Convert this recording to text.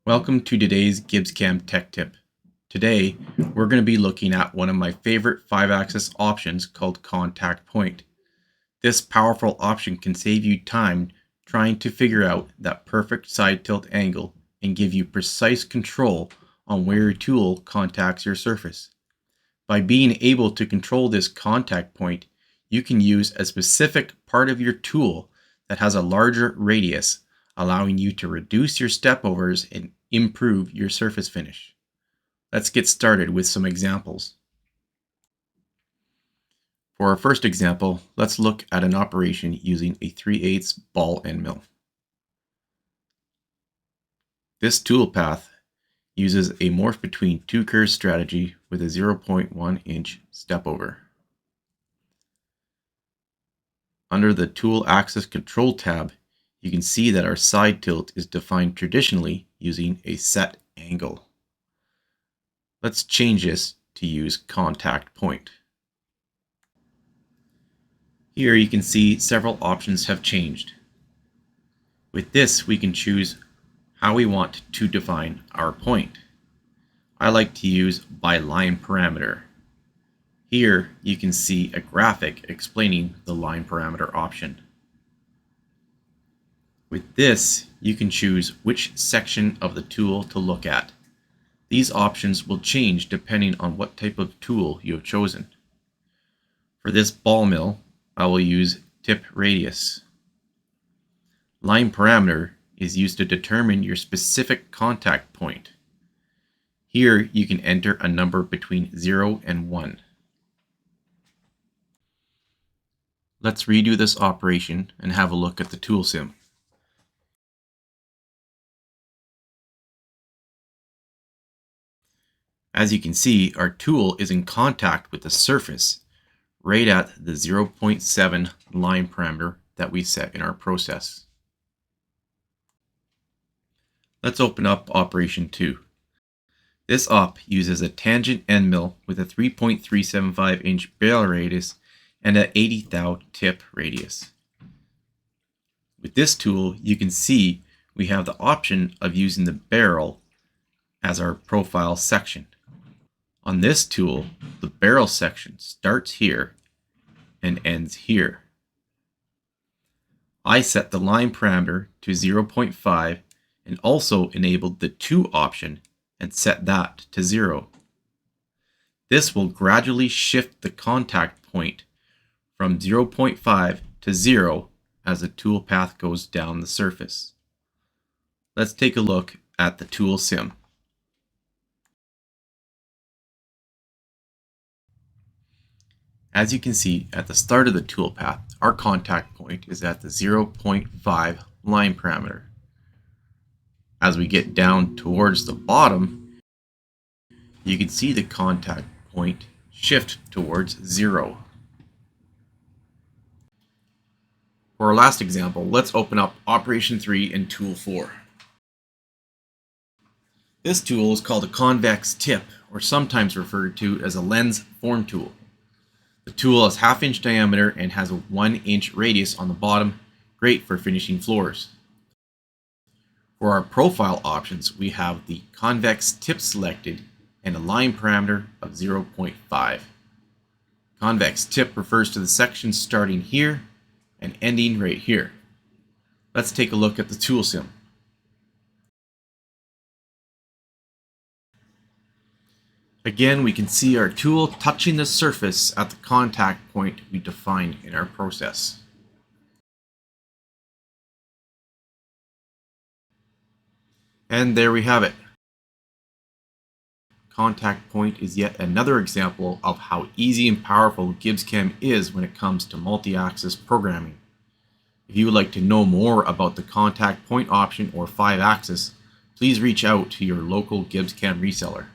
Welcome to today's GibbsCAM Tech Tip. Today, we're going to be looking at one of my favorite 5-axis options called Contact Point. This powerful option can save you time trying to figure out that perfect side tilt angle and give you precise control on where your tool contacts your surface. By being able to control this contact point, you can use a specific part of your tool that has a larger radius, allowing you to reduce your stepovers and improve your surface finish. Let's get started with some examples. For our first example, let's look at an operation using a 3/8 ball end mill. This toolpath uses a morph between two curves strategy with a 0.1 inch stepover. Under the Tool Axis Control tab, you can see that our side tilt is defined traditionally using a set angle. Let's change this to use contact point. Here you can see several options have changed. With this, we can choose how we want to define our point. I like to use by line parameter. Here you can see a graphic explaining the line parameter option. With this, you can choose which section of the tool to look at. These options will change depending on what type of tool you have chosen. For this ball mill, I will use tip radius. Line parameter is used to determine your specific contact point. Here you can enter a number between 0 and 1. Let's redo this operation and have a look at the tool sim. As you can see, our tool is in contact with the surface right at the 0.7 line parameter that we set in our process. Let's open up operation 2. This op uses a tangent end mill with a 3.375 inch barrel radius and an 80 thou tip radius. With this tool, you can see we have the option of using the barrel as our profile section. On this tool, the barrel section starts here and ends here. I set the line parameter to 0.5 and also enabled the 2 option and set that to 0. This will gradually shift the contact point from 0.5 to 0 as the tool path goes down the surface. Let's take a look at the tool sim. As you can see, at the start of the tool path, our contact point is at the 0.5 line parameter. As we get down towards the bottom, you can see the contact point shift towards 0. For our last example, let's open up operation 3 in tool 4. This tool is called a convex tip, or sometimes referred to as a lens form tool. The tool is 1/2 inch diameter and has a 1 inch radius on the bottom, great for finishing floors. For our profile options, we have the convex tip selected and a line parameter of 0.5. Convex tip refers to the section starting here and ending right here. Let's take a look at the tool sim. Again, we can see our tool touching the surface at the contact point we defined in our process. And there we have it. Contact point is yet another example of how easy and powerful GibbsCAM is when it comes to multi-axis programming. If you would like to know more about the contact point option or 5-axis, please reach out to your local GibbsCAM reseller.